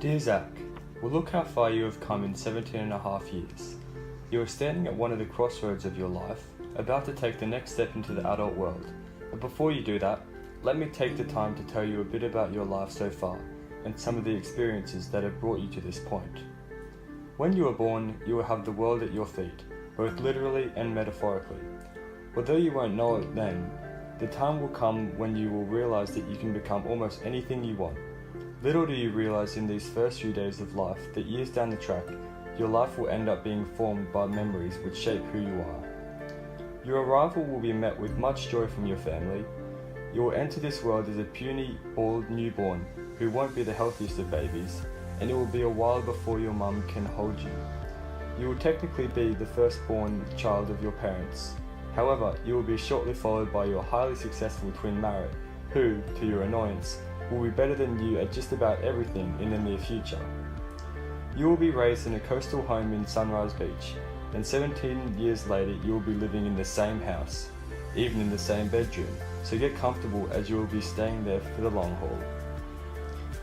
Dear Zach, well, look how far you have come in 17 and a half years. You are standing at one of the crossroads of your life, about to take the next step into the adult world. But before you do that, let me take the time to tell you a bit about your life so far, and some of the experiences that have brought you to this point. When you are born, you will have the world at your feet, both literally and metaphorically. Although you won't know it then, the time will come when you will realize that you can become almost anything you want. Little do you realize in these first few days of life that years down the track, your life will end up being formed by memories which shape who you are. Your arrival will be met with much joy from your family. You will enter this world as a puny, bald newborn who won't be the healthiest of babies, and it will be a while before your mum can hold you. You will technically be the firstborn child of your parents. However, you will be shortly followed by your highly successful twin Marit, who, to your annoyance, will be better than you at just about everything in the near future. You will be raised in a coastal home in Sunrise Beach, and 17 years later you will be living in the same house, even in the same bedroom, so get comfortable as you will be staying there for the long haul.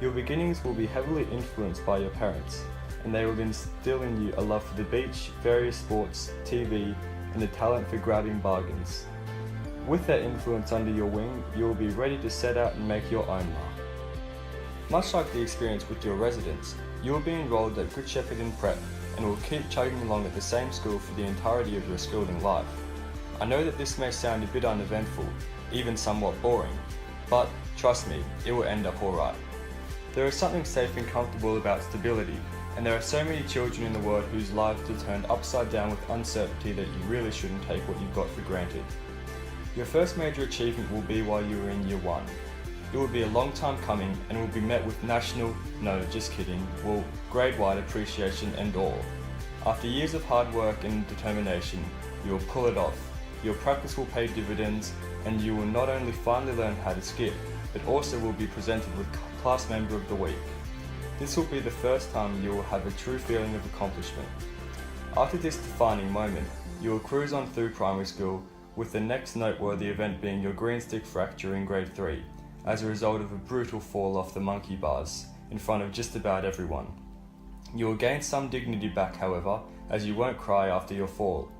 Your beginnings will be heavily influenced by your parents, and they will instill in you a love for the beach, various sports, TV, and the talent for grabbing bargains. With that influence under your wing, you will be ready to set out and make your own mark. Much like the experience with your residence, you will be enrolled at Good Shepherd in prep and will keep chugging along at the same school for the entirety of your schooling life. I know that this may sound a bit uneventful, even somewhat boring, but trust me, it will end up alright. There is something safe and comfortable about stability, and there are so many children in the world whose lives are turned upside down with uncertainty that you really shouldn't take what you've got for granted. Your first major achievement will be while you are in year 1. It will be a long time coming and will be met with grade-wide appreciation and awe. After years of hard work and determination, you will pull it off. Your practice will pay dividends, and you will not only finally learn how to skip, but also will be presented with Class Member of the Week. This will be the first time you will have a true feeling of accomplishment. After this defining moment, you will cruise on through primary school, with the next noteworthy event being your green stick fracture in grade 3, as a result of a brutal fall off the monkey bars in front of just about everyone. You will gain some dignity back, however, as you won't cry after your fall.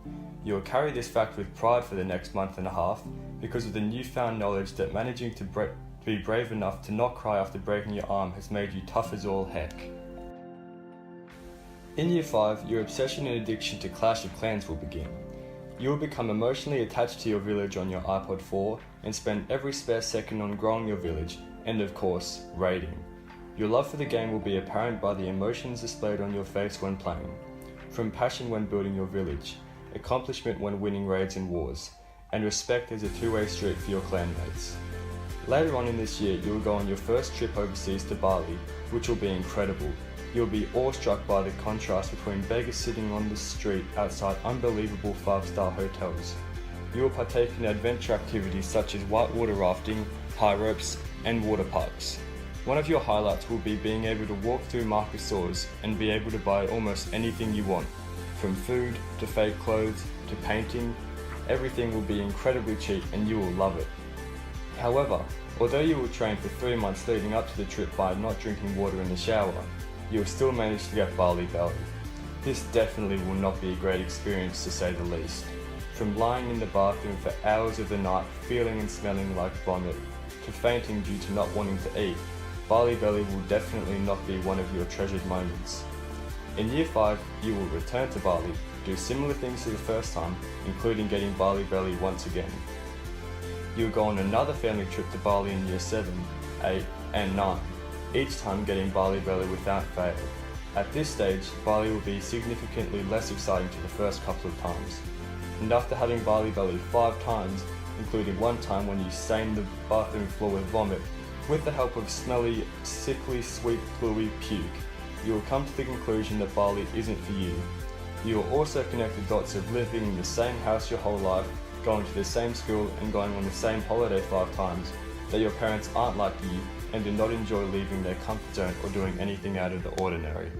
You will carry this fact with pride for the next month and a half because of the newfound knowledge that managing to be brave enough to not cry after breaking your arm has made you tough as all heck. In year 5, your obsession and addiction to Clash of Clans will begin. You will become emotionally attached to your village on your iPod 4 and spend every spare second on growing your village and, of course, raiding. Your love for the game will be apparent by the emotions displayed on your face when playing, from passion when building your village, accomplishment when winning raids and wars, and respect as a two-way street for your clanmates. Later on in this year, you will go on your first trip overseas to Bali, which will be incredible. You'll be awestruck by the contrast between beggars sitting on the street outside unbelievable 5-star hotels. You will partake in adventure activities such as whitewater rafting, high ropes, and water parks. One of your highlights will be being able to walk through Marcus stores and be able to buy almost anything you want. From food, to fake clothes, to painting, everything will be incredibly cheap and you will love it. However, although you will train for 3 months leading up to the trip by not drinking water in the shower, you will still manage to get Bali belly. This definitely will not be a great experience to say the least. From lying in the bathroom for hours of the night feeling and smelling like vomit, to fainting due to not wanting to eat, Bali belly will definitely not be one of your treasured moments. In year 5, you will return to Bali, do similar things to the first time, including getting Bali belly once again. You will go on another family trip to Bali in year 7, 8, and 9. Each time getting Bali belly without fail. At this stage, Bali will be significantly less exciting to the first couple of times. And after having Bali belly 5 times, including one time when you stained the bathroom floor with vomit, with the help of smelly, sickly, sweet, gluey puke, you will come to the conclusion that Bali isn't for you. You will also connect the dots of living in the same house your whole life, going to the same school and going on the same holiday 5 times, that your parents aren't like you and do not enjoy leaving their comfort zone or doing anything out of the ordinary.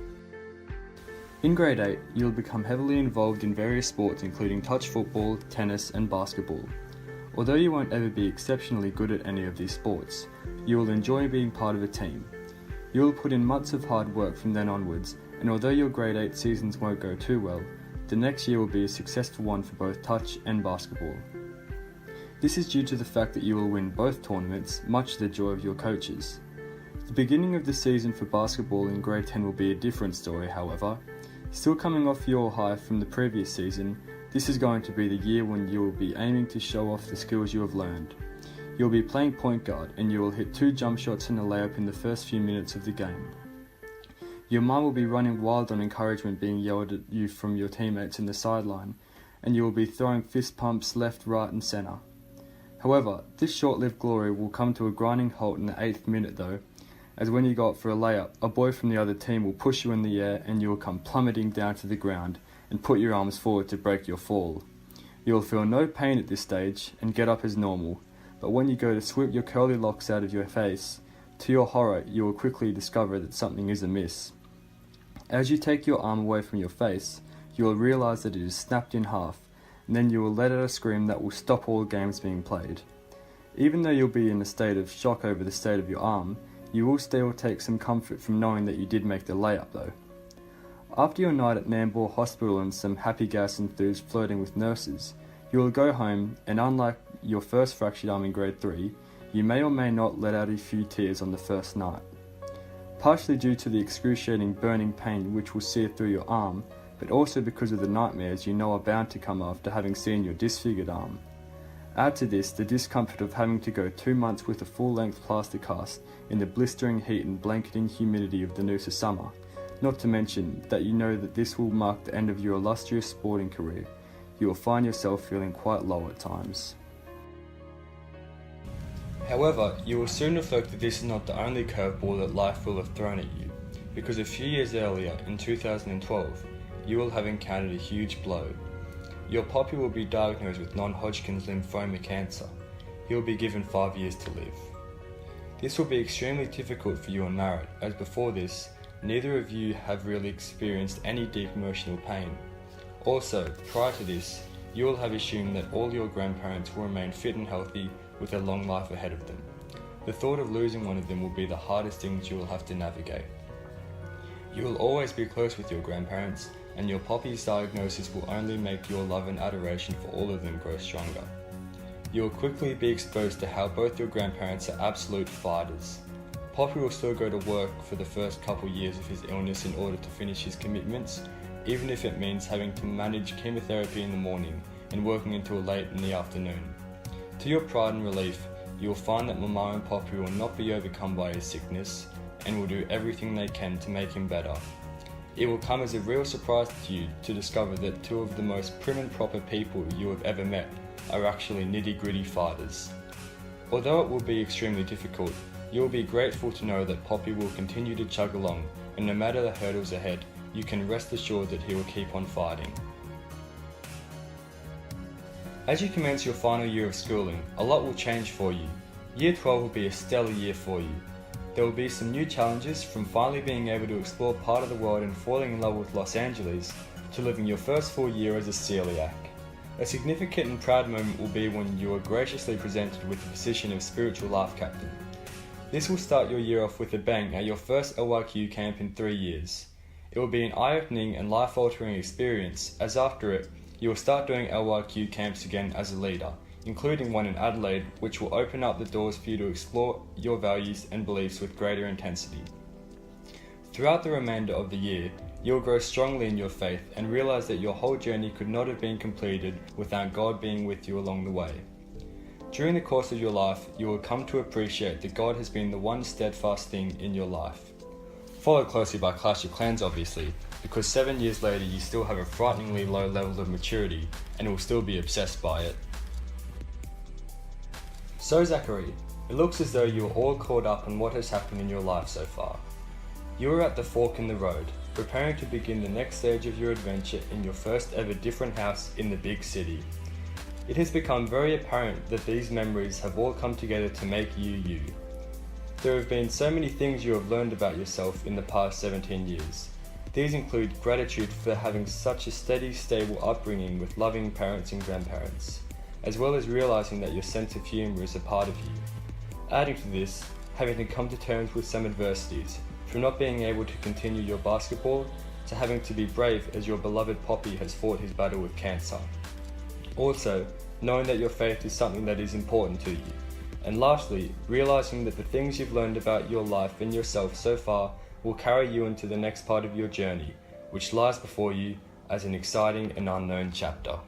In grade 8, you'll become heavily involved in various sports including touch football, tennis and basketball. Although you won't ever be exceptionally good at any of these sports, you will enjoy being part of a team. You will put in months of hard work from then onwards, and although your grade 8 seasons won't go too well, the next year will be a successful one for both touch and basketball. This is due to the fact that you will win both tournaments, much to the joy of your coaches. The beginning of the season for basketball in grade 10 will be a different story, however. Still coming off your high from the previous season, this is going to be the year when you will be aiming to show off the skills you have learned. You will be playing point guard and you will hit 2 jump shots and a layup in the first few minutes of the game. Your mind will be running wild on encouragement being yelled at you from your teammates in the sideline, and you will be throwing fist pumps left, right and centre. However, this short-lived glory will come to a grinding halt in the 8th minute though, as when you go up for a layup, a boy from the other team will push you in the air and you will come plummeting down to the ground and put your arms forward to break your fall. You will feel no pain at this stage and get up as normal, but when you go to sweep your curly locks out of your face, to your horror you will quickly discover that something is amiss. As you take your arm away from your face, you will realise that it is snapped in half, and then you will let out a scream that will stop all games being played. Even though you'll be in a state of shock over the state of your arm, you will still take some comfort from knowing that you did make the layup though. After your night at Nambour Hospital and some happy gas enthused flirting with nurses, you will go home and unlike your first fractured arm in grade 3, you may or may not let out a few tears on the first night. Partially due to the excruciating burning pain which will sear through your arm, but also because of the nightmares you know are bound to come after having seen your disfigured arm. Add to this the discomfort of having to go 2 months with a full-length plaster cast in the blistering heat and blanketing humidity of the Noosa summer, not to mention that you know that this will mark the end of your illustrious sporting career. You will find yourself feeling quite low at times. However, you will soon reflect that this is not the only curveball that life will have thrown at you, because a few years earlier, in 2012, you will have encountered a huge blow. Your Poppy will be diagnosed with non-Hodgkin's lymphoma cancer. He will be given 5 years to live. This will be extremely difficult for you and Marit, as before this, neither of you have really experienced any deep emotional pain. Also, prior to this, you will have assumed that all your grandparents will remain fit and healthy with a long life ahead of them. The thought of losing one of them will be the hardest things you will have to navigate. You will always be close with your grandparents, and your Poppy's diagnosis will only make your love and adoration for all of them grow stronger. You will quickly be exposed to how both your grandparents are absolute fighters. Poppy will still go to work for the first couple years of his illness in order to finish his commitments, even if it means having to manage chemotherapy in the morning and working until late in the afternoon. To your pride and relief, you will find that Mama and Poppy will not be overcome by his sickness and will do everything they can to make him better. It will come as a real surprise to you to discover that 2 of the most prim and proper people you have ever met are actually nitty-gritty fighters. Although it will be extremely difficult, you will be grateful to know that Poppy will continue to chug along, and no matter the hurdles ahead, you can rest assured that he will keep on fighting. As you commence your final year of schooling, a lot will change for you. Year 12 will be a stellar year for you. There will be some new challenges, from finally being able to explore part of the world and falling in love with Los Angeles, to living your first full year as a celiac. A significant and proud moment will be when you are graciously presented with the position of spiritual life captain. This will start your year off with a bang at your first LYQ camp in 3 years. It will be an eye-opening and life-altering experience, as after it, you will start doing LYQ camps again as a leader, including one in Adelaide, which will open up the doors for you to explore your values and beliefs with greater intensity. Throughout the remainder of the year, you will grow strongly in your faith and realise that your whole journey could not have been completed without God being with you along the way. During the course of your life, you will come to appreciate that God has been the one steadfast thing in your life. Followed closely by Clash of Clans obviously, because 7 years later you still have a frighteningly low level of maturity and will still be obsessed by it. So Zachary, it looks as though you are all caught up on what has happened in your life so far. You are at the fork in the road, preparing to begin the next stage of your adventure in your first ever different house in the big city. It has become very apparent that these memories have all come together to make you you. There have been so many things you have learned about yourself in the past 17 years. These include gratitude for having such a steady, stable upbringing with loving parents and grandparents, as well as realising that your sense of humour is a part of you. Adding to this, having to come to terms with some adversities, from not being able to continue your basketball to having to be brave as your beloved Poppy has fought his battle with cancer. Also, knowing that your faith is something that is important to you. And lastly, realizing that the things you've learned about your life and yourself so far will carry you into the next part of your journey, which lies before you as an exciting and unknown chapter.